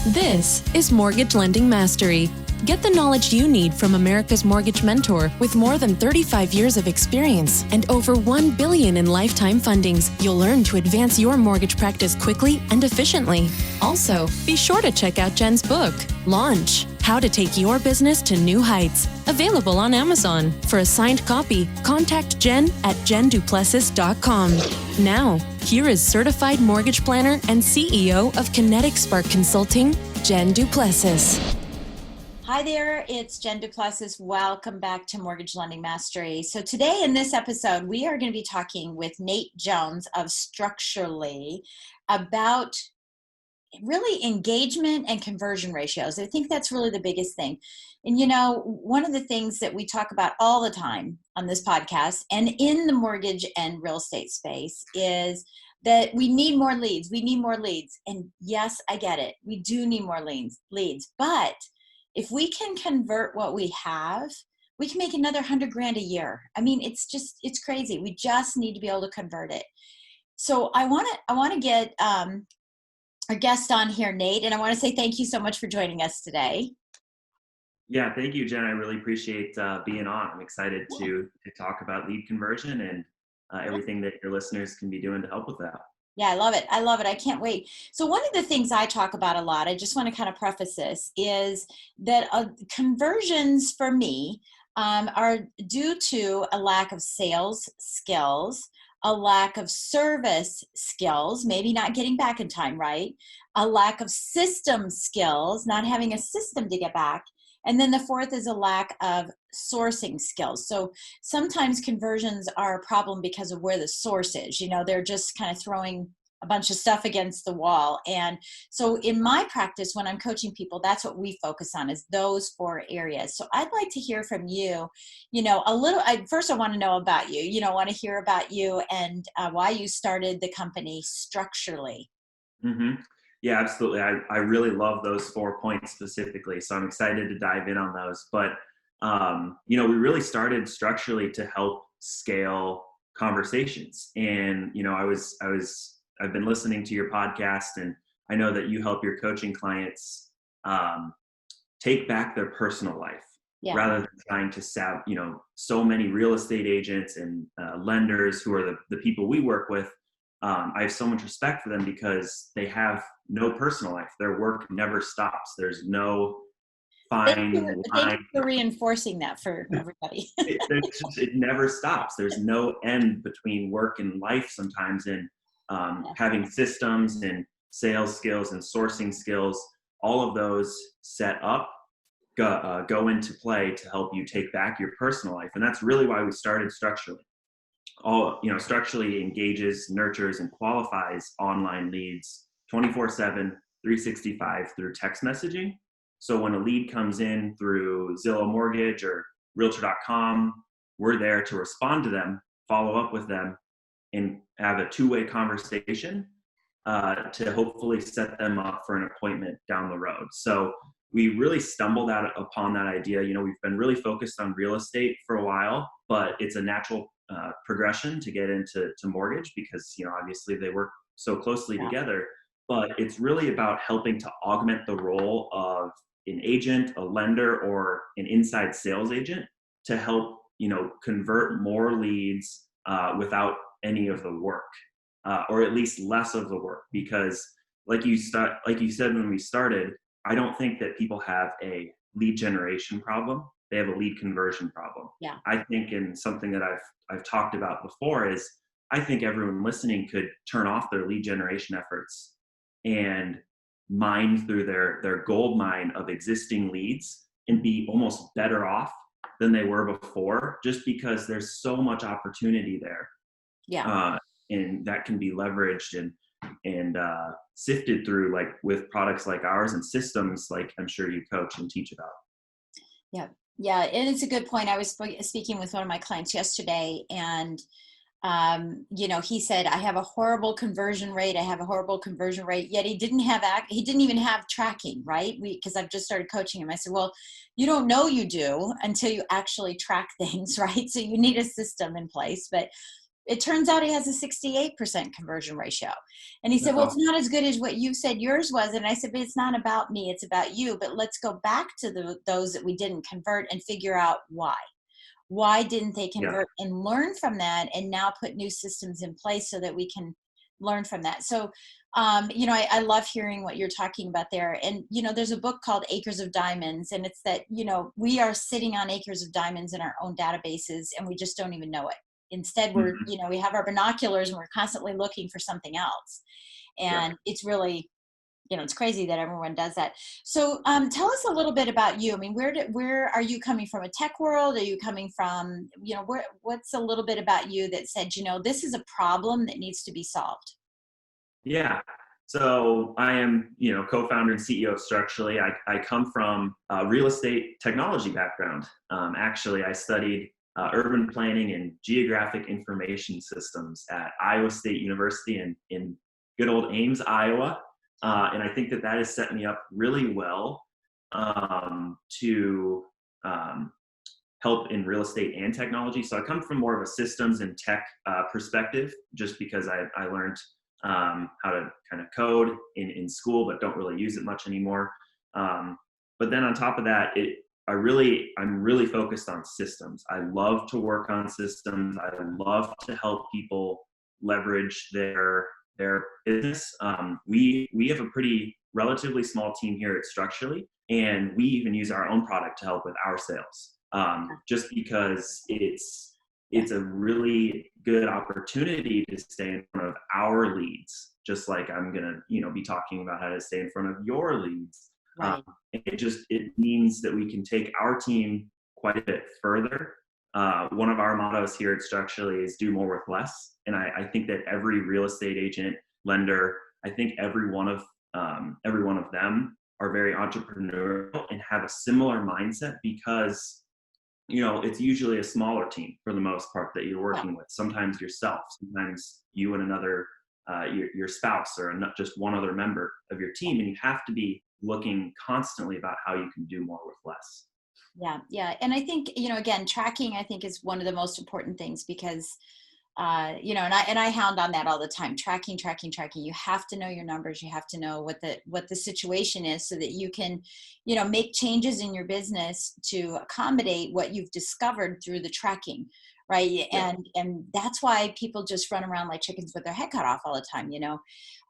This is Mortgage Lending Mastery. Get the knowledge you need from America's mortgage mentor with more than 35 years of experience and over $1 billion in lifetime fundings. You'll learn to advance your mortgage practice quickly and efficiently. Also, be sure to check out Jen's book, Launch: How to Take Your Business to New Heights, available on Amazon. For a signed copy, contact Jen at jenduplessis.com. Now, here is certified mortgage planner and CEO of Kinetic Spark Consulting, Jen Duplessis. Hi there, it's Jen Duplessis. Welcome back to Mortgage Lending Mastery. So today in this episode, we are going to be talking with Nathan Joens of Structurally about really engagement and conversion ratios. I think that's really the biggest thing. And you know, one of the things that we talk about all the time on this podcast and in the mortgage and real estate space is that we need more leads. We need more leads. And yes, I get it. We do need more leads. But if we can convert what we have, we can make another $100,000 a year. I mean, it's crazy. We just need to be able to convert it. So I want to get our guest on here, Nate, and I want to say thank you so much for joining us today. Yeah, thank you, Jen. I really appreciate being on. I'm excited to talk about lead conversion and everything that your listeners can be doing to help with that. Yeah, I love it. I can't wait. So one of the things I talk about a lot, I just want to kind of preface this, is that conversions for me are due to a lack of sales skills, a lack of service skills, maybe not getting back in time, right? A lack of system skills, not having a system to get back. And then the fourth is a lack of sourcing skills. So sometimes conversions are a problem because of where the source is. You know, they're just kind of throwing a bunch of stuff against the wall. And so in my practice, when I'm coaching people, that's what we focus on, is those four areas. So I'd like to hear from you, you know, a little. First, I want to know about you. You know, I want to hear about you and why you started the company Structurally. Mm-hmm. Yeah, absolutely. I really love those 4 points specifically. So I'm excited to dive in on those. But, you know, we really started Structurally to help scale conversations. And, you know, I've been listening to your podcast, and I know that you help your coaching clients take back their personal life rather than trying to so many real estate agents and lenders who are the people we work with. I have so much respect for them because they have no personal life. Their work never stops. There's no fine line. Thank you for reinforcing that for everybody. It never stops. There's no end between work and life sometimes. And having systems and sales skills and sourcing skills, all of those set up go into play to help you take back your personal life. And that's really why we started Structurally. Structurally engages, nurtures, and qualifies online leads 24/7, 365 through text messaging. So when a lead comes in through Zillow Mortgage or Realtor.com, we're there to respond to them, follow up with them, and have a two-way conversation to hopefully set them up for an appointment down the road. So we really stumbled upon that idea. You know, we've been really focused on real estate for a while, but it's a natural progression to get into mortgage because, you know, obviously they work so closely together. But it's really about helping to augment the role of an agent, a lender, or an inside sales agent to help, you know, convert more leads without any of the work, or at least less of the work. Because like you said when we started, I don't think that people have a lead generation problem. They have a lead conversion problem. Yeah. I think, in something that I've talked about before, is I think everyone listening could turn off their lead generation efforts and mine through their gold mine of existing leads and be almost better off than they were before, just because there's so much opportunity there. Yeah. And that can be leveraged and sifted through, like with products like ours and systems like I'm sure you coach and teach about. Yeah, and it's a good point. I was speaking with one of my clients yesterday, and you know, he said, I have a horrible conversion rate. Yet he didn't even have tracking, right? Because I've just started coaching him. I said, well, you don't know you do until you actually track things, right? So you need a system in place. But it turns out he has a 68% conversion ratio. And he said, That's well, it's awesome. not as good as what you said yours was. And I said, but it's not about me, it's about you. But let's go back to those that we didn't convert and figure out why. Why didn't they Yeah. convert, and learn from that, and now put new systems in place so that we can learn from that. So, I love hearing what you're talking about there. And, there's a book called Acres of Diamonds, and it's that, we are sitting on acres of diamonds in our own databases, and we just don't even know it. Instead, Mhm. we have our binoculars and we're constantly looking for something else. Yeah. And it's really, it's crazy that everyone does that. So tell us a little bit about you. I mean, where are you coming from? A tech world? Are you coming from, what's a little bit about you that said, this is a problem that needs to be solved? Yeah. So I am, co-founder and CEO of Structurally. I come from a real estate technology background. Actually, I studied urban planning and geographic information systems at Iowa State University in good old Ames, Iowa. And I think that has set me up really well to help in real estate and technology. So I come from more of a systems and tech perspective, just because I learned how to kind of code in school, but don't really use it much anymore. But then on top of that, I'm really focused on systems. I love to work on systems. I love to help people leverage their business. We have a pretty relatively small team here at Structurally, and we even use our own product to help with our sales. Just because it's a really good opportunity to stay in front of our leads, just like I'm gonna be talking about how to stay in front of your leads. Right. It means that we can take our team quite a bit further. One of our mottos here at Structurally is do more with less, and I think that every real estate agent, lender, I think every one of them are very entrepreneurial and have a similar mindset, because it's usually a smaller team for the most part that you're working with. Sometimes yourself, sometimes you and another, your spouse, or not just one other member of your team. And you have to be looking constantly about how you can do more with less. Yeah. Yeah. And I think, again, tracking, I think, is one of the most important things, because and I hound on that all the time. Tracking. You have to know your numbers. You have to know what the situation is, so that you can, make changes in your business to accommodate what you've discovered through the tracking. Right. Yeah. And that's why people just run around like chickens with their head cut off all the time,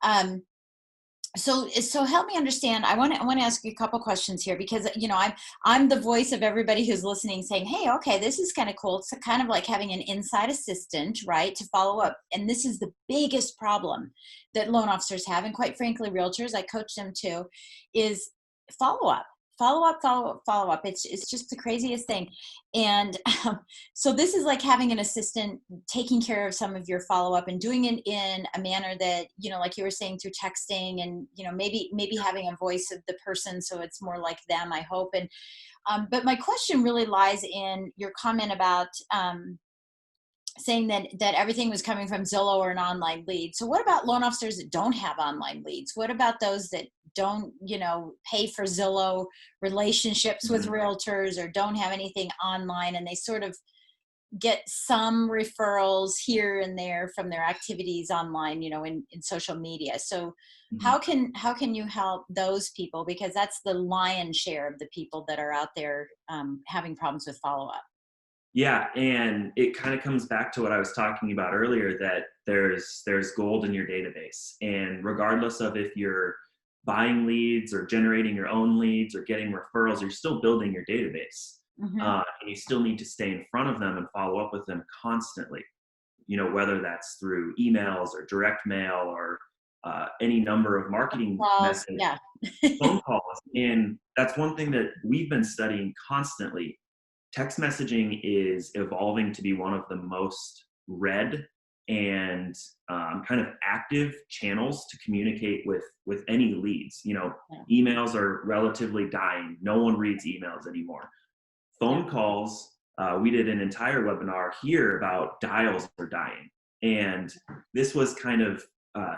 Um, so help me understand. I want to ask you a couple questions here, because I'm the voice of everybody who's listening, saying, hey, okay, this is kind of cool. It's kind of like having an inside assistant, right, to follow up. And this is the biggest problem that loan officers have, and quite frankly realtors, I coach them too, is follow up. It's just the craziest thing. And so this is like having an assistant taking care of some of your follow-up, and doing it in a manner that, like you were saying, through texting, and, maybe having a voice of the person, so it's more like them, I hope. And, but my question really lies in your comment about, saying that everything was coming from Zillow or an online lead. So what about loan officers that don't have online leads? What about those that don't, pay for Zillow relationships with Mhm. realtors, or don't have anything online, and they sort of get some referrals here and there from their activities online, in social media? So how Mhm. can you help those people? Because that's the lion's share of the people that are out there, having problems with follow-up. Yeah, and it kind of comes back to what I was talking about earlier, that there's gold in your database, and regardless of if you're buying leads or generating your own leads or getting referrals, you're still building your database, Hmm. and you still need to stay in front of them and follow up with them constantly. Whether that's through emails or direct mail, or any number of marketing Calls, methods, yeah. phone calls, and that's one thing that we've been studying constantly. Text messaging is evolving to be one of the most read and kind of active channels to communicate with any leads. Yeah. Emails are relatively dying. No one reads emails anymore. Yeah. Phone calls, we did an entire webinar here about dials are dying. And this was kind of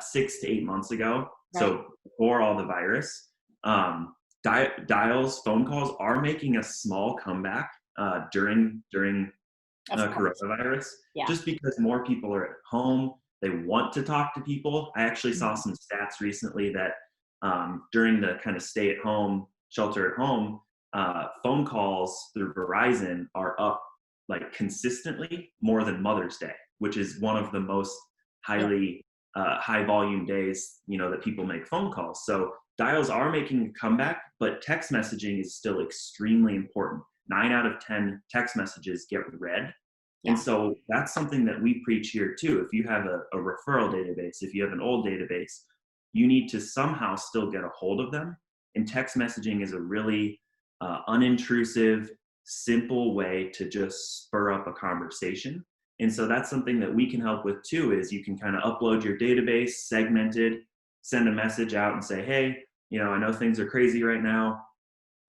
6 to 8 months ago. Right. So before all the virus, dials, phone calls are making a small comeback during Of course. coronavirus, Yeah. just because more people are at home. They want to talk to people. I actually saw some stats recently that during the kind of stay at home, shelter at home, phone calls through Verizon are up like consistently more than Mother's Day, which is one of the most highly high volume days, that people make phone calls. So dials are making a comeback, but text messaging is still extremely important. 9 out of 10 text messages get read. Yeah. And so that's something that we preach here too. If you have a referral database, if you have an old database, you need to somehow still get a hold of them. And text messaging is a really unintrusive, simple way to just spur up a conversation. And so that's something that we can help with too, is you can kind of upload your database, segmented, send a message out and say, hey, I know things are crazy right now.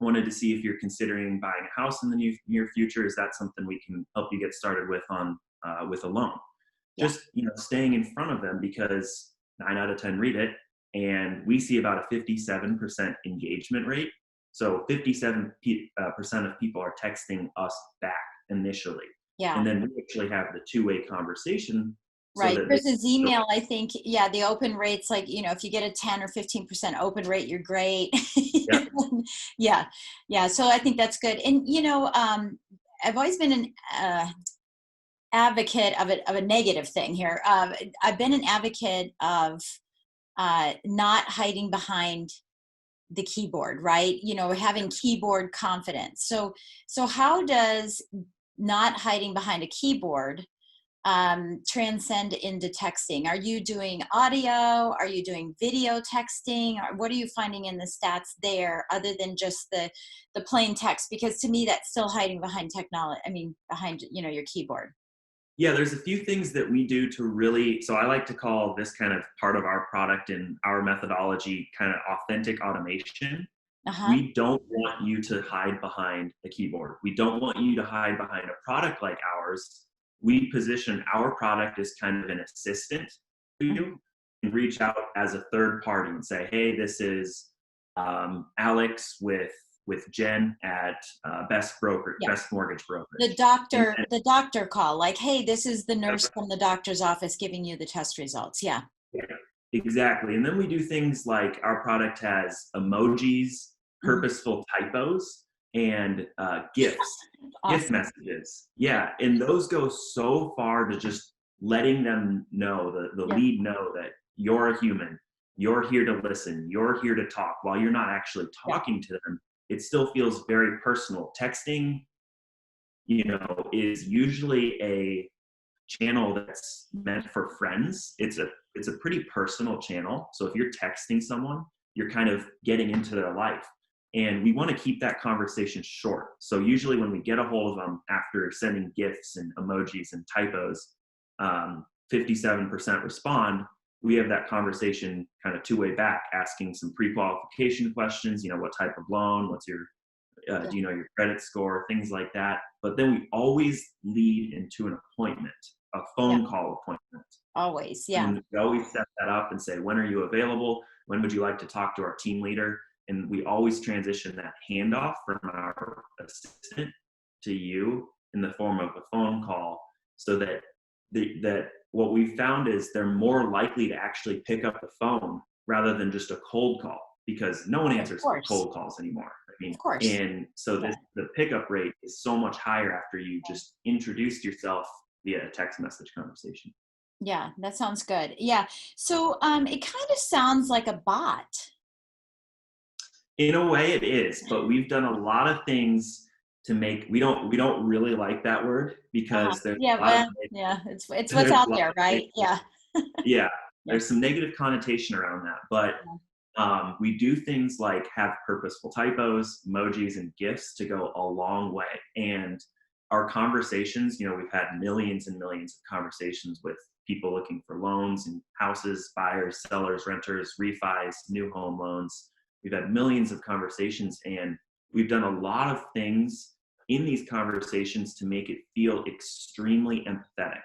Wanted to see if you're considering buying a house in the near future. Is that something we can help you get started with with a loan? Yeah. Just staying in front of them, because 9 out of 10 read it, and we see about a 57% engagement rate. So 57% of people are texting us back initially. Yeah. And then we actually have the two-way conversation. Right. Versus email, I think, the open rate's like, if you get a 10 or 15% open rate, you're great. Yeah. Yeah. So I think that's good. And, I've always been an advocate of a negative thing here. I've been an advocate of not hiding behind the keyboard, right? Having keyboard confidence. So how does not hiding behind a keyboard transcend into texting? Are you doing audio? Are you doing video texting? Or what are you finding in the stats there, other than just the plain text? Because to me, that's still hiding behind technology. I mean, behind your keyboard. Yeah, there's a few things that we do to really, so I like to call this kind of part of our product and our methodology kind of authentic automation. We don't want you to hide behind a keyboard. We don't want you to hide behind a product like ours. We position our product as kind of an assistant to you, and reach out as a third party and say, hey, this is Alex with Jen at Best Mortgage Brokerage. The doctor call, like, hey, this is the nurse from the doctor's office giving you the test results. Yeah, exactly. And then we do things like our product has emojis, purposeful typos, and gifts, awesome. gift messages. Yeah, and those go so far to just letting them know, the lead know that you're a human, you're here to listen, you're here to talk. While you're not actually talking to them, it still feels very personal. Texting, is usually a channel that's meant for friends. It's a pretty personal channel. So if you're texting someone, you're kind of getting into their life. And we want to keep that conversation short. So usually when we get a hold of them after sending gifts and emojis and typos, 57% respond. We have that conversation kind of two-way back, asking some pre-qualification questions, what type of loan, what's your, do you know your credit score, things like that. But then we always lead into an appointment, a phone call appointment. Always, yeah. And we always set that up and say, when are you available? When would you like to talk to our team leader? And we always transition that handoff from our assistant to you in the form of a phone call, so that that what we found is they're more likely to actually pick up the phone rather than just a cold call, because no one answers cold calls anymore. I mean, of course. And so the pickup rate is so much higher after you just introduced yourself via a text message conversation. Yeah, that sounds good. Yeah. So it kind of sounds like a bot. In a way it is, but we've done a lot of things to make, we don't really like that word, because there's it's what's out there, right? Yeah. There's some negative connotation around that, but we do things like have purposeful typos, emojis, and gifts to go a long way. And our conversations, we've had millions and millions of conversations with people looking for loans and houses, buyers, sellers, renters, refis, new home loans. We've had millions of conversations, and we've done a lot of things in these conversations to make it feel extremely empathetic.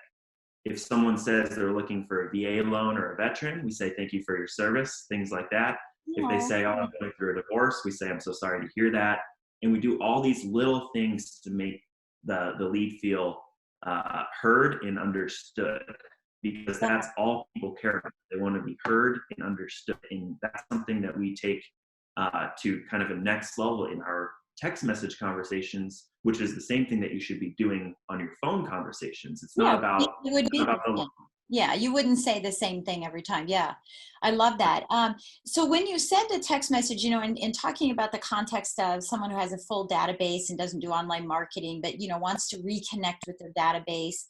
If someone says they're looking for a VA loan or a veteran, we say, thank you for your service, things like that. If they say, oh, I'm going through a divorce, we say, I'm so sorry to hear that. And we do all these little things to make the lead feel heard and understood, because that's all people care about. They want to be heard and understood. And that's something that we take to kind of a next level in our text message conversations, which is the same thing that you should be doing on your phone conversations. It's not about, it would be the yeah, you wouldn't say the same thing every time. Yeah, I love that. So when you send a text message, in talking about the context of someone who has a full database and doesn't do online marketing, but, wants to reconnect with their database,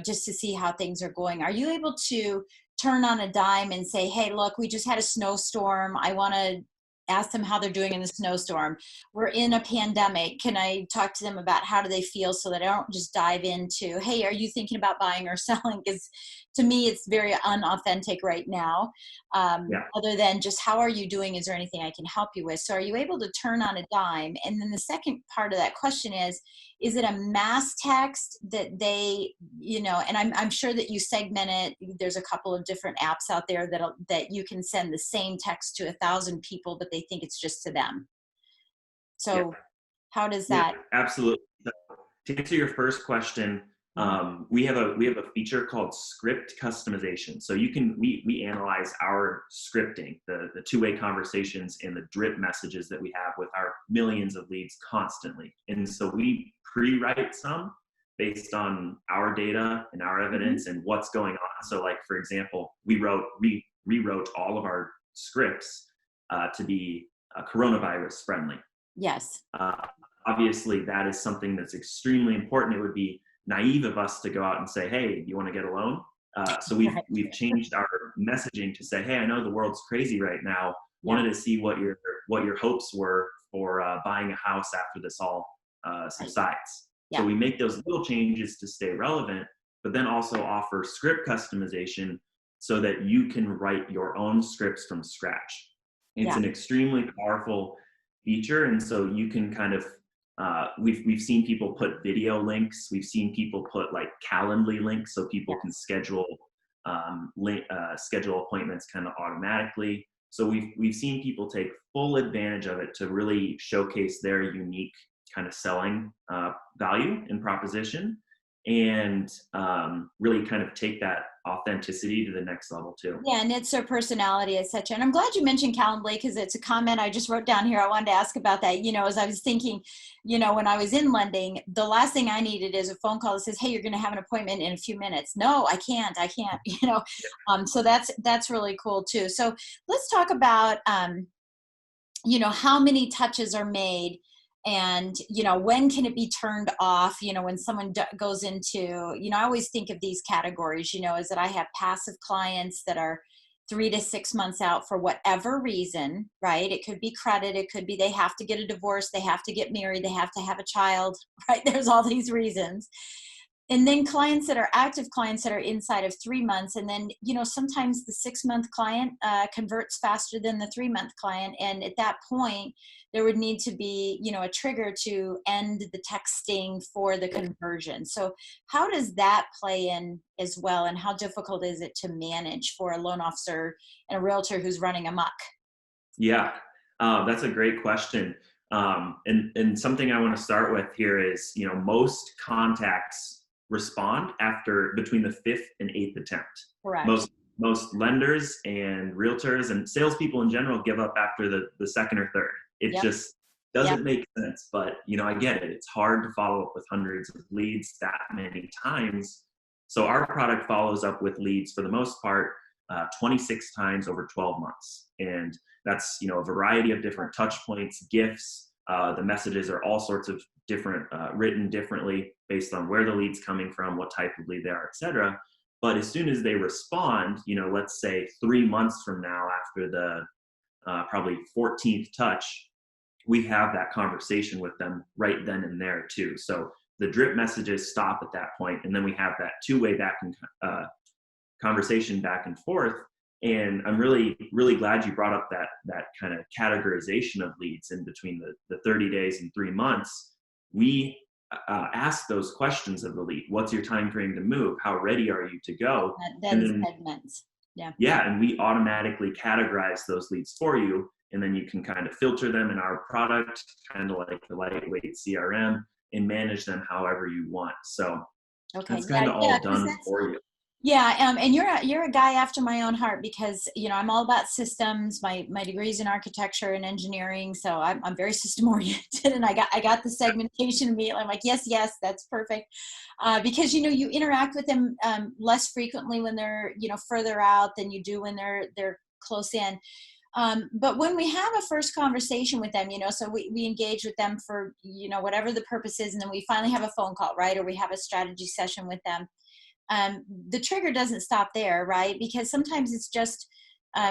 just to see how things are going, are you able to turn on a dime and say, hey, look, we just had a snowstorm. I want to ask them how they're doing in the snowstorm. We're in a pandemic. Can I talk to them about how do they feel, so that I don't just dive into, hey, are you thinking about buying or selling? Because to me, it's very unauthentic right now. Other than just, how are you doing? Is there anything I can help you with? So are you able to turn on a dime? And then the second part of that question is it a mass text that they, and I'm sure that you segment it. There's a couple of different apps out there that you can send the same text to 1,000 people, but they think it's just to them. So how does that? Absolutely. So, to answer your first question, we have a feature called script customization. So we analyze our scripting, the two-way conversations and the drip messages that we have with our millions of leads constantly. And so we pre-write some based on our data and our evidence and what's going on. So, like, for example, we rewrote all of our scripts to be coronavirus friendly. Yes. Obviously, that is something that's extremely important. It would be naive of us to go out and say, hey, do you want to get a loan? So we've changed our messaging to say, hey, I know the world's crazy right now. Wanted to see what your hopes were for buying a house after this all subsides. So we make those little changes to stay relevant, but then also offer script customization so that you can write your own scripts from scratch. It's an extremely powerful feature. And so you can kind of, we've seen people put video links. We've seen people put like Calendly links so people can schedule appointments kind of automatically. So we've seen people take full advantage of it to really showcase their unique kind of selling value and proposition, and really kind of take that authenticity to the next level too. Yeah, and it's their personality, etc. And I'm glad you mentioned Calendly, because it's a comment I just wrote down here. I wanted to ask about that. As I was thinking, when I was in lending, the last thing I needed is a phone call that says, hey, you're going to have an appointment in a few minutes. No, I can't, so that's really cool too. So let's talk about, how many touches are made, and when can it be turned off, when someone goes into, I always think of these categories, is that I have passive clients that are 3 to 6 months out for whatever reason, right? It could be credit, it could be they have to get a divorce, they have to get married, they have to have a child, right? There's all these reasons. And then clients that are active clients that are inside of 3 months. And then, sometimes the 6-month client converts faster than the 3-month client. And at that point, there would need to be, a trigger to end the texting for the conversion. So how does that play in as well? And how difficult is it to manage for a loan officer and a realtor who's running amok? Yeah, that's a great question. And something I want to start with here is, most contacts respond after between the 5th and 8th attempt. Correct. Most lenders and realtors and salespeople in general give up after the second or third. It just doesn't make sense. But I get it. It's hard to follow up with hundreds of leads that many times. So our product follows up with leads for the most part 26 times over 12 months, and that's a variety of different touch points, gifts. The messages are all sorts of different, written differently based on where the lead's coming from, what type of lead they are, et cetera. But as soon as they respond, let's say 3 months from now, after the probably 14th touch, we have that conversation with them right then and there too. So the drip messages stop at that point, and then we have that two-way conversation back and forth. And I'm really, really glad you brought up that kind of categorization of leads in between the 30 days and 3 months. We ask those questions of the lead. What's your time frame to move? How ready are you to go? Segments. Yeah, and we automatically categorize those leads for you, and then you can kind of filter them in our product, kind of like the lightweight CRM, and manage them however you want. So Okay. That's Yeah. kind of Yeah. all 'Cause done that's, for you. yeah. And you're a guy after my own heart because, I'm all about systems. My degree's in architecture and engineering. So I'm very system oriented, and I got the segmentation immediately. I'm like, yes, yes, that's perfect. Because, you interact with them less frequently when they're, further out than you do when they're close in. But when we have a first conversation with them, so we engage with them for, whatever the purpose is, and then we finally have a phone call, right? Or we have a strategy session with them. The trigger doesn't stop there, right? Because sometimes it's just,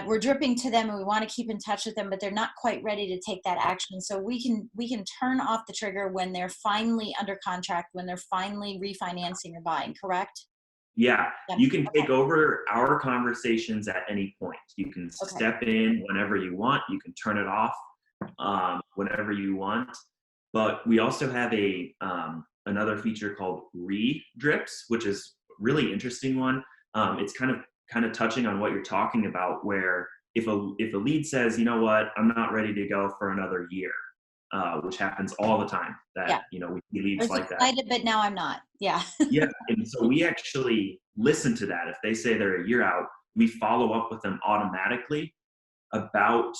we're dripping to them and we want to keep in touch with them, but they're not quite ready to take that action. So we can turn off the trigger when they're finally under contract, when they're finally refinancing or buying, correct? Yeah, Yeah. you can Okay. take over our conversations at any point. You can Okay. step in whenever you want. You can turn it off whenever you want. But we also have another feature called re-drips, which is a really interesting one. It's kind of touching on what you're talking about, where if a lead says, you know what, I'm not ready to go for another year, which happens all the time. Yeah. That we see I leads was like that. excited, but now I'm not. Yeah. Yeah, and so we actually listen to that. If they say they're a year out, we follow up with them automatically about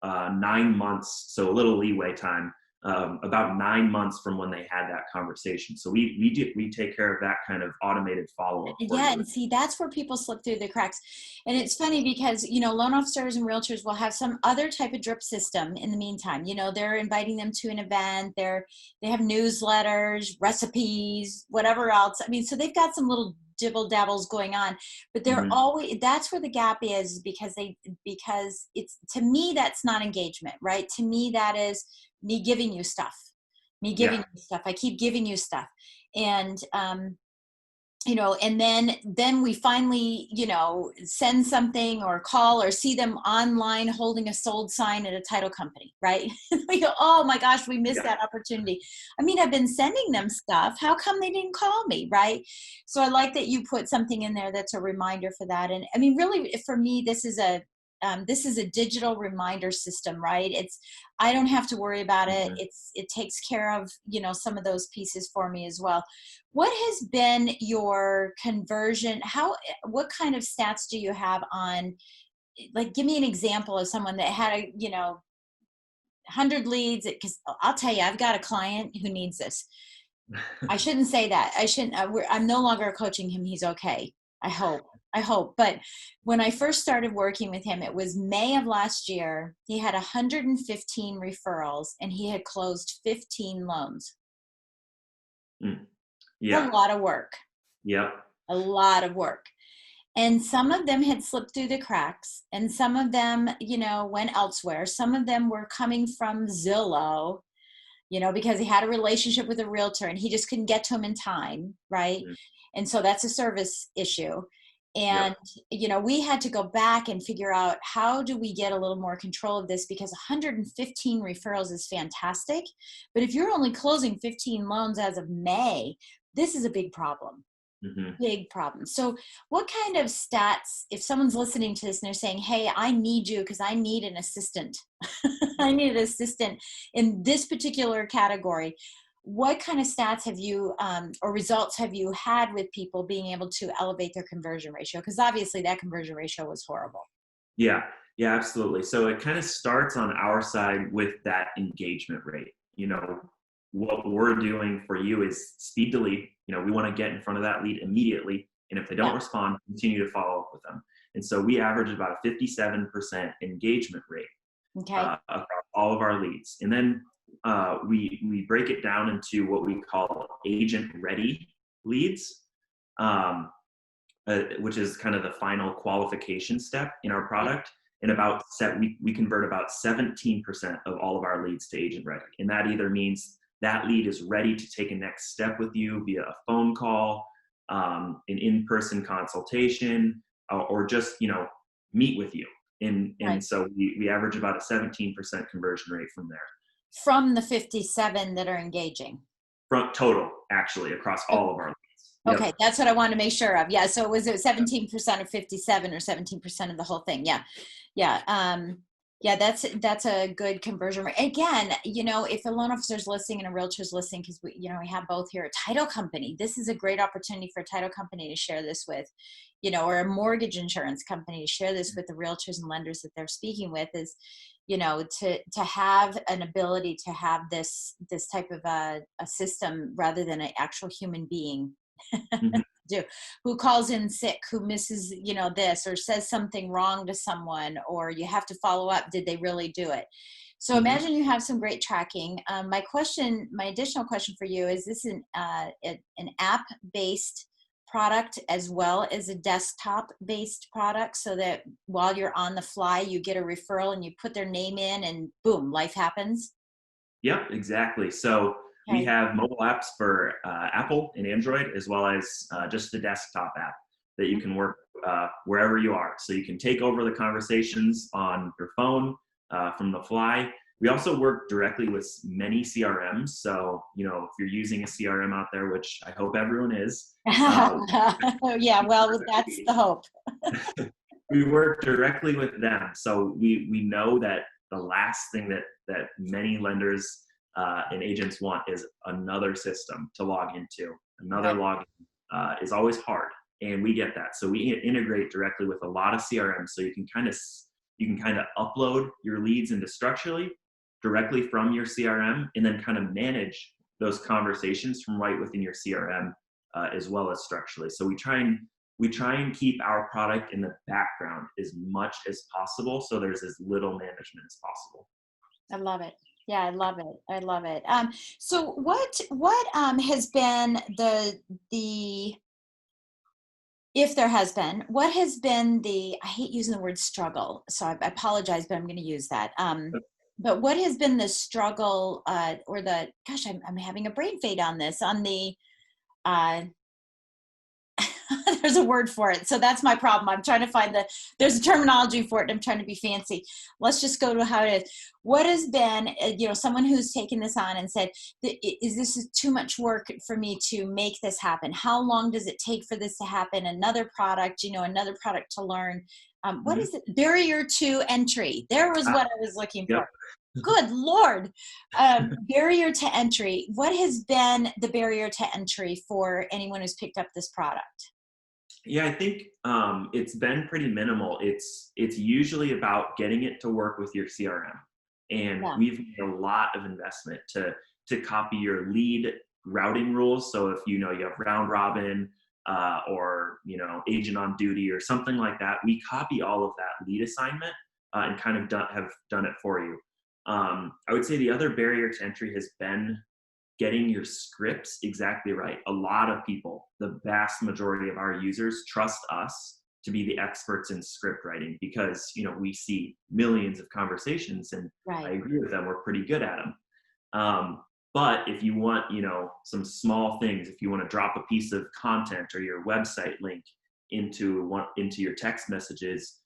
9 months, so a little leeway time, about 9 months from when they had that conversation. So we take care of that kind of automated follow up for Yeah, you. and see, that's where people slip through the cracks. And it's funny because, loan officers and realtors will have some other type of drip system in the meantime. They're inviting them to an event, they have newsletters, recipes, whatever else. I mean, so they've got some little dibble dabbles going on, but they're Mhm. always, that's where the gap is, because it's, to me, that's not engagement, right? To me, that is me giving you stuff, Yeah, I keep giving you stuff. And, and then we finally, send something or call or see them online holding a sold sign at a title company, right? We go, oh my gosh, we missed yeah, that opportunity. I mean, I've been sending them stuff. How come they didn't call me, right? So I like that you put something in there that's a reminder for that. And I mean, really, for me, this is a digital reminder system, right? I don't have to worry about it. mhm. It takes care of, some of those pieces for me as well. What has been your conversion? What kind of stats do you have on, like, give me an example of someone that had 100 leads? Because I'll tell you, I've got a client who needs this. I shouldn't say that. I shouldn't. I'm no longer coaching him. He's okay. I hope. I hope. But when I first started working with him, it was May of last year. He had 115 referrals and he had closed 15 loans. Mm. It's a Yeah, lot of work. yep, A lot of work. And some of them had slipped through the cracks, and some of them, went elsewhere. Some of them were coming from Zillow, because he had a relationship with a realtor and he just couldn't get to him in time, right? mhm, And so that's a service issue. yep, And, we had to go back and figure out, how do we get a little more control of this? Because 115 referrals is fantastic. But if you're only closing 15 loans as of May, this is a big problem. mhm. Big problem. So what kind of stats, if someone's listening to this and they're saying, hey, I need you because I need an assistant. I need an assistant in this particular category. What kind of stats have you or results have you had with people being able to elevate their conversion ratio? Because obviously that conversion ratio was horrible. Yeah, yeah, absolutely. So it kind of starts on our side with that engagement rate. What we're doing for you is speed to lead. We want to get in front of that lead immediately. And if they don't Yeah. respond, continue to follow up with them. And so we average about a 57% engagement rate Okay. across all of our leads. And then we break it down into what we call agent ready leads. Which is kind of the final qualification step in our product. And we convert about 17% of all of our leads to agent ready. And that either means that lead is ready to take a next step with you via a phone call, an in-person consultation, or just, meet with you. And Right. so we average about a 17% conversion rate from there. From the 57 that are engaging. From total, actually, across all of our leads. Yep. Okay, that's what I want to make sure of. Yeah, so was it 17% of 57 or 17% of the whole thing? Yeah, yeah. Yeah, that's a good conversion rate. Again, if a loan officer is listening and a realtor is listening, because we have both here, a title company, this is a great opportunity for a title company to share this with, or a mortgage insurance company to share this with the realtors and lenders that they're speaking with, is, to have an ability to have this type of a system rather than an actual human being. Mhm. Do, who calls in sick, who misses this, or says something wrong to someone, or you have to follow up, did they really do it? So Mhm. imagine you have some great tracking. My additional question for you, is this an app based product as well as a desktop based product, so that while you're on the fly you get a referral and you put their name in and boom, life happens? Yep, exactly. So we Okay. have mobile apps for Apple and Android, as well as just a desktop app that you can work wherever you are. So you can take over the conversations on your phone from the fly. We also work directly with many CRMs. So, if you're using a CRM out there, which I hope everyone is, Yeah, well, that's the hope. we work directly with them. So we know that the last thing that many lenders and agents want is another system to log into. Another Right. login is always hard, and we get that. So we integrate directly with a lot of CRMs, so you can kind of upload your leads into Structurally directly from your CRM, and then kind of manage those conversations from right within your CRM as well as Structurally. So we try and keep our product in the background as much as possible, so there's as little management as possible. I love it. Yeah, I love it. I love it. So what has been the if there has been, what has been I hate using the word struggle, so I apologize, but I'm going to use that. But what has been the struggle, or gosh, I'm having a brain fade on this, on the, uh, there's a word for it. So that's my problem. I'm trying to find there's a terminology for it, and I'm trying to be fancy. Let's just go to how it is. What has been, someone who's taken this on and said, is this too much work for me to make this happen? How long does it take for this to happen? Another product to learn. What Mhm. is it? Barrier to entry. There was Ah, what I was looking yep. for. Good Lord. Barrier to entry. What has been the barrier to entry for anyone who's picked up this product? Yeah, I think it's been pretty minimal. It's usually about getting it to work with your CRM, and Yeah. we've made a lot of investment to copy your lead routing rules. So if you have round robin or agent on duty or something like that, we copy all of that lead assignment and kind of have done it for you. I would say the other barrier to entry has been getting your scripts exactly right. A lot of people, the vast majority of our users, trust us to be the experts in script writing because we see millions of conversations, and I Right. agree with them, we're pretty good at them. But if you want some small things, if you want to drop a piece of content or your website link into your text messages,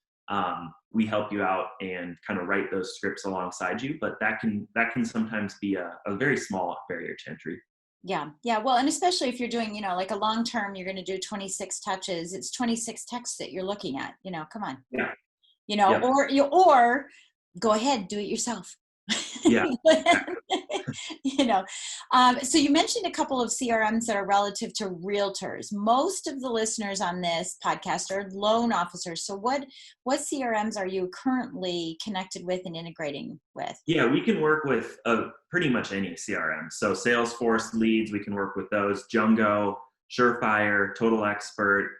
we help you out and kind of write those scripts alongside you. But that can sometimes be a very small barrier to entry. Yeah. Yeah. Well, and especially if you're doing, like a long term, you're going to do 26 touches. It's 26 texts that you're looking at, come on, Yeah. Yep. or go ahead, do it yourself. Yeah. Exactly. So you mentioned a couple of CRMs that are relative to realtors. Most of the listeners on this podcast are loan officers. So what CRMs are you currently connected with and integrating with? Yeah, we can work with pretty much any CRM. So Salesforce leads, we can work with those. Jungo, Surefire, Total Expert.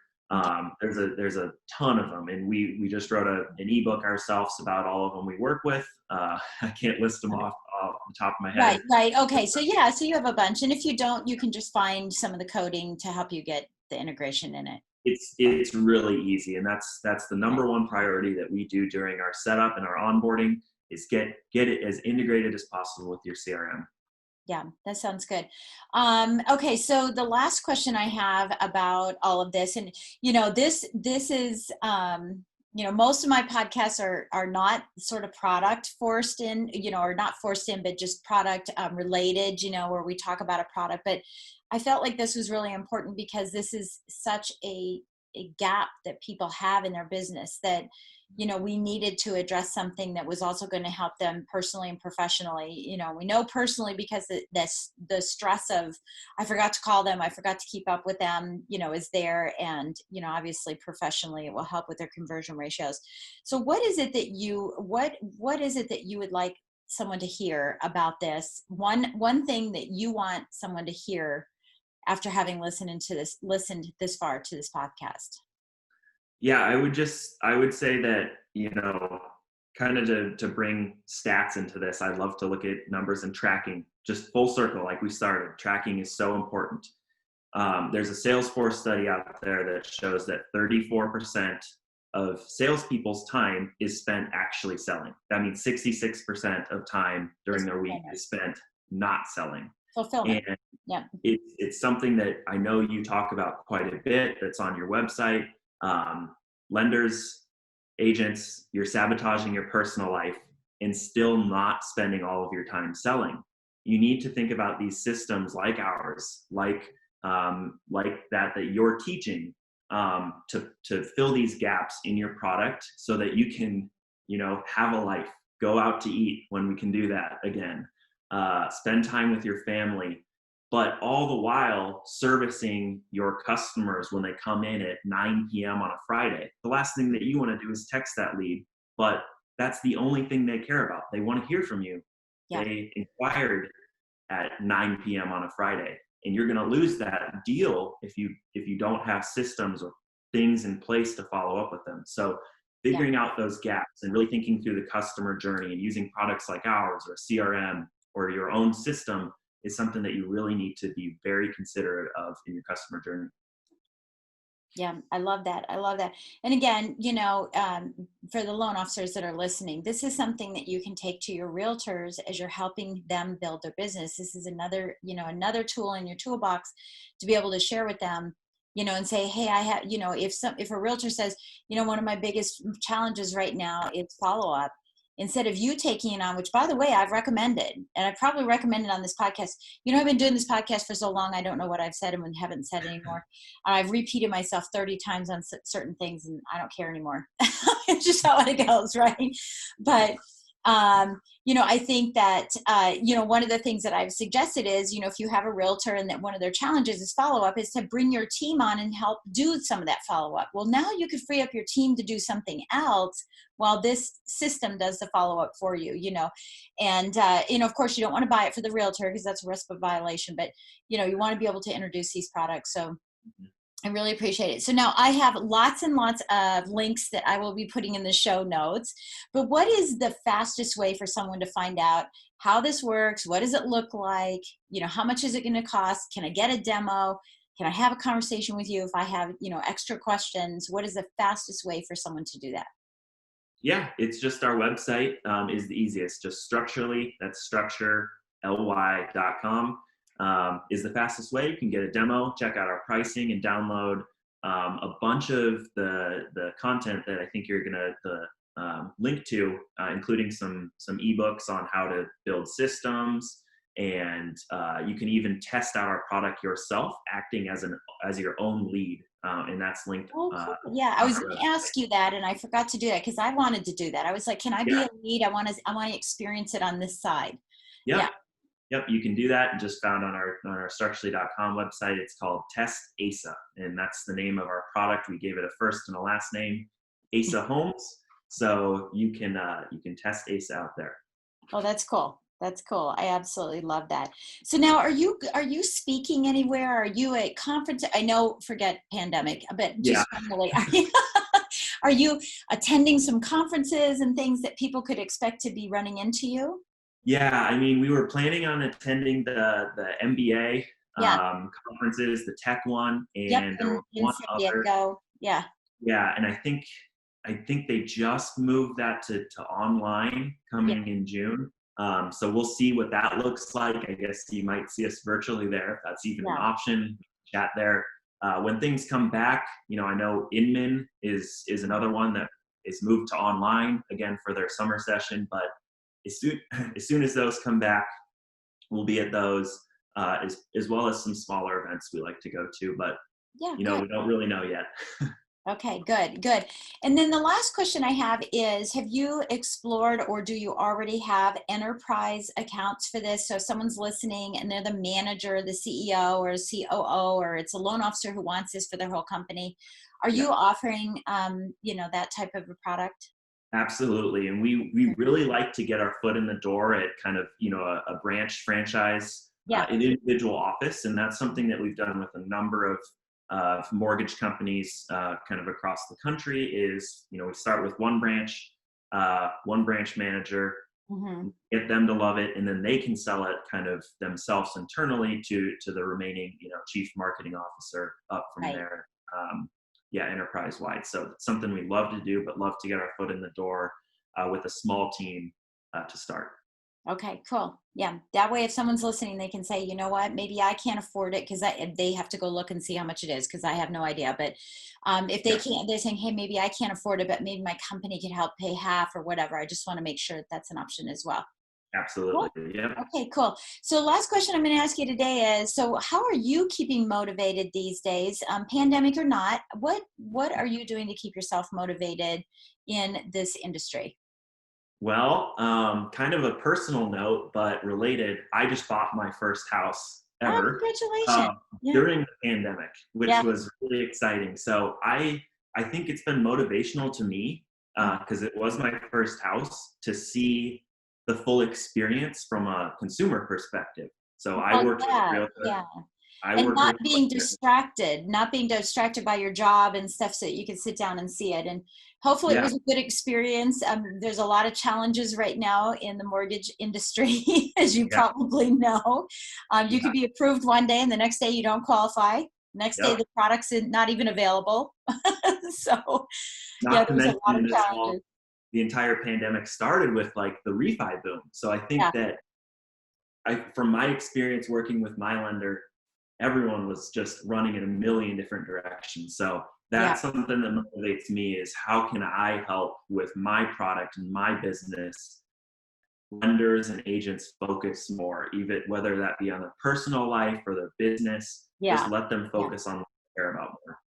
There's a ton of them, and we just wrote an ebook ourselves about all of them we work with. I can't list them off the top of my head. Right. Okay. So yeah, so you have a bunch, and if you don't, you can just find some of the coding to help you get the integration in it. It's really easy, and that's the number one priority that we do during our setup and our onboarding is get it as integrated as possible with your CRM. Yeah, that sounds good. Okay, so the last question I have about all of this, and this is most of my podcasts are not sort of product forced in, or not forced in, but just product related, where we talk about a product. But I felt like this was really important because this is such a gap that people have in their business, that we needed to address something that was also going to help them personally and professionally. We know personally because the stress of, I forgot to call them, I forgot to keep up with them, is there. And, obviously professionally, it will help with their conversion ratios. So what is it that what is it that you would like someone to hear about this? One thing that you want someone to hear after having listened this far to this podcast? Yeah, I would say that, kind of to bring stats into this, I love to look at numbers and tracking, just full circle, like we started. Tracking is so important. There's a Salesforce study out there that shows that 34% of salespeople's time is spent actually selling. That means 66% of time during their week is spent not selling. Fulfillment. And Yeah. it's something that I know you talk about quite a bit, that's on your website. Lenders, agents, you're sabotaging your personal life and still not spending all of your time selling. You need to think about these systems like ours, like that you're teaching, to fill these gaps in your product so that you can, have a life, go out to eat when we can do that again, spend time with your family, but all the while servicing your customers when they come in at 9 p.m. on a Friday. The last thing that you want to do is text that lead, but that's the only thing they care about. They want to hear from you. Yeah. They inquired at 9 p.m. on a Friday, and you're going to lose that deal if you don't have systems or things in place to follow up with them. So figuring out those gaps and really thinking through the customer journey and using products like ours or CRM or your own system is something that you really need to be very considerate of in your customer journey. Yeah, I love that. I love that. And again, for the loan officers that are listening, this is something that you can take to your realtors as you're helping them build their business. This is another tool in your toolbox to be able to share with them, and say, hey, I have, if a realtor says, one of my biggest challenges right now is follow-up. Instead of you taking it on, which by the way, I've recommended, and I probably recommended on this podcast. I've been doing this podcast for so long, I don't know what I've said and haven't said anymore. I've repeated myself 30 times on certain things and I don't care anymore. It's just how it goes, right? But, I think that, one of the things that I've suggested is, if you have a realtor and that one of their challenges is follow-up, is to bring your team on and help do some of that follow-up. Well, now you could free up your team to do something else while this system does the follow-up for you, and, of course you don't want to buy it for the realtor because that's a RISPA violation, but, you want to be able to introduce these products. So I really appreciate it. So now I have lots and lots of links that I will be putting in the show notes, but what is the fastest way for someone to find out how this works? What does it look like? How much is it going to cost? Can I get a demo? Can I have a conversation with you if I have, extra questions? What is the fastest way for someone to do that? Yeah, it's just our website is the easiest. Just structurally, that's structurely.com. Is the fastest way. You can get a demo, check out our pricing, and download a bunch of the content that I think you're gonna link to, including some ebooks on how to build systems, and you can even test out our product yourself, acting as your own lead, and that's linked. Oh, cool. Yeah, I was going to ask you that, and I forgot to do that because I wanted to do that. I was like, can I be a lead? I want to experience it on this side. Yeah. Yep, you can do that, and just found on our structurally.com website. It's called Test ASA, and that's the name of our product. We gave it a first and a last name, ASA Homes. So you can test ASA out there. Oh, that's cool. That's cool. I absolutely love that. So now, are you speaking anywhere? Are you at conference? I know, forget pandemic, but just normally, are you attending some conferences and things that people could expect to be running into you? Yeah, I mean, we were planning on attending the MBA conferences, the tech one, and there was one other. Yeah. Yeah, and I think they just moved that to online coming in June. So we'll see what that looks like. I guess you might see us virtually there if that's even an option. Chat there. When things come back, I know Inman is another one that is moved to online again for their summer session, but as soon as those come back, we'll be at those, as well as some smaller events we like to go to, but we don't really know yet. Okay, good, good. And then the last question I have is, have you explored or do you already have enterprise accounts for this? So if someone's listening and they're the manager, the CEO or COO, or it's a loan officer who wants this for their whole company, are Yeah. you offering, that type of a product? Absolutely. And we really like to get our foot in the door at kind of, a branch franchise, Yeah. an individual office. And that's something that we've done with a number of mortgage companies kind of across the country is, we start with one branch manager, Mm-hmm. get them to love it, and then they can sell it kind of themselves internally to the remaining, chief marketing officer up from Right. there. Enterprise wide. So it's something we love to do, but love to get our foot in the door with a small team to start. Okay, cool. Yeah. That way, if someone's listening, they can say, you know what, maybe I can't afford it because they have to go look and see how much it is because I have no idea. But if they can't, they're saying, hey, maybe I can't afford it, but maybe my company could help pay half or whatever. I just want to make sure that that's an option as well. Absolutely. Cool. Yeah. Okay, cool. So last question I'm going to ask you today is, so how are you keeping motivated these days, pandemic or not? What are you doing to keep yourself motivated in this industry? Well, kind of a personal note, but related, I just bought my first house Oh, ever congratulations. Yeah. during the pandemic, which Yeah. was really exciting. So I think it's been motivational to me because it was my first house to see the full experience from a consumer perspective. So I Oh, worked with a yeah. realtor. Yeah. I And worked with not being distracted by your job and stuff so that you can sit down and see it. And hopefully it yeah, was a good experience. There's a lot of challenges right now in the mortgage industry, as you yeah, probably know. You yeah, could be approved one day and the next day you don't qualify. Next day yep. the product's not even available. So yeah, Not to there's a lot of mention challenges. the entire pandemic started with like the refi boom. So I think Yeah. that from my experience working with my lender, everyone was just running in a million different directions. So Yeah. that's something that motivates me is how can I help with my product and my business, lenders and agents focus more, even whether that be on their personal life or their business, Yeah. just let them Yeah. focus on what they care about more.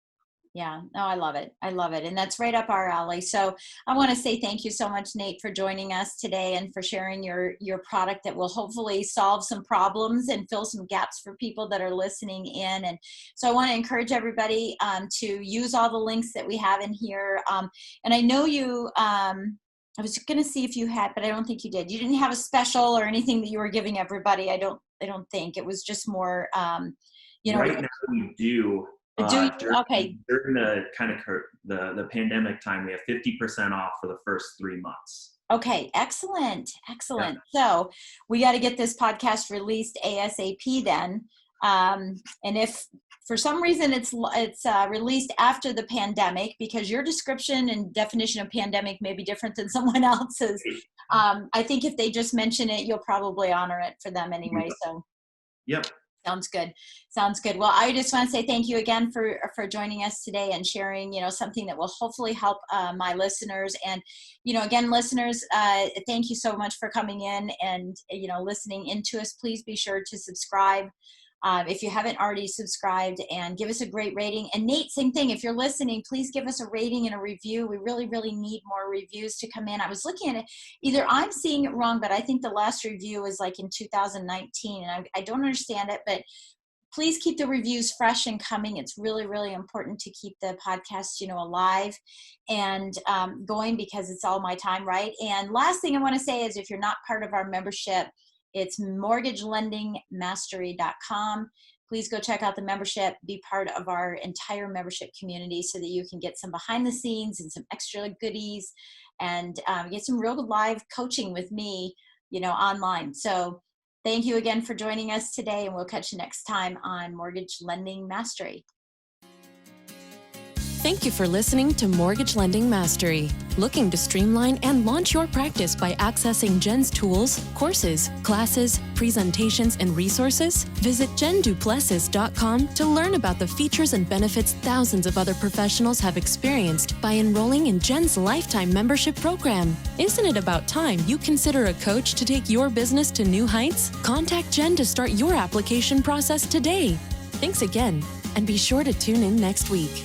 Yeah, no, I love it. I love it. And that's right up our alley. So I want to say thank you so much, Nate, for joining us today and for sharing your product that will hopefully solve some problems and fill some gaps for people that are listening in. And so I want to encourage everybody to use all the links that we have in here. And I know you, I was going to see if you had, but I don't think you did. You didn't have a special or anything that you were giving everybody. I don't think it was just more, Right now we do. do you? Okay. During the kind of the pandemic time, we have 50% off for the first 3 months. Okay, excellent, excellent. Yeah. So we got to get this podcast released ASAP then. And if for some reason it's released after the pandemic, because your description and definition of pandemic may be different than someone else's, I think if they just mention it, you'll probably honor it for them anyway. So. Yep. Sounds good. Sounds good. Well, I just want to say thank you again for joining us today and sharing, something that will hopefully help my listeners. And, again, listeners, thank you so much for coming in and, listening into us. Please be sure to subscribe. If you haven't already subscribed, and give us a great rating. And Nate, same thing. If you're listening, please give us a rating and a review. We really, really need more reviews to come in. I was looking at it. Either I'm seeing it wrong, but I think the last review was like in 2019, and I don't understand it. But please keep the reviews fresh and coming. It's really, really important to keep the podcast, alive and going, because it's all my time, right? And last thing I want to say is, if you're not part of our membership, it's mortgagelendingmastery.com. Please go check out the membership, be part of our entire membership community so that you can get some behind the scenes and some extra goodies and get some real live coaching with me, online. So thank you again for joining us today, and we'll catch you next time on Mortgage Lending Mastery. Thank you for listening to Mortgage Lending Mastery. Looking to streamline and launch your practice by accessing Jen's tools, courses, classes, presentations, and resources? Visit jenduplessis.com to learn about the features and benefits thousands of other professionals have experienced by enrolling in Jen's lifetime membership program. Isn't it about time you consider a coach to take your business to new heights? Contact Jen to start your application process today. Thanks again, and be sure to tune in next week.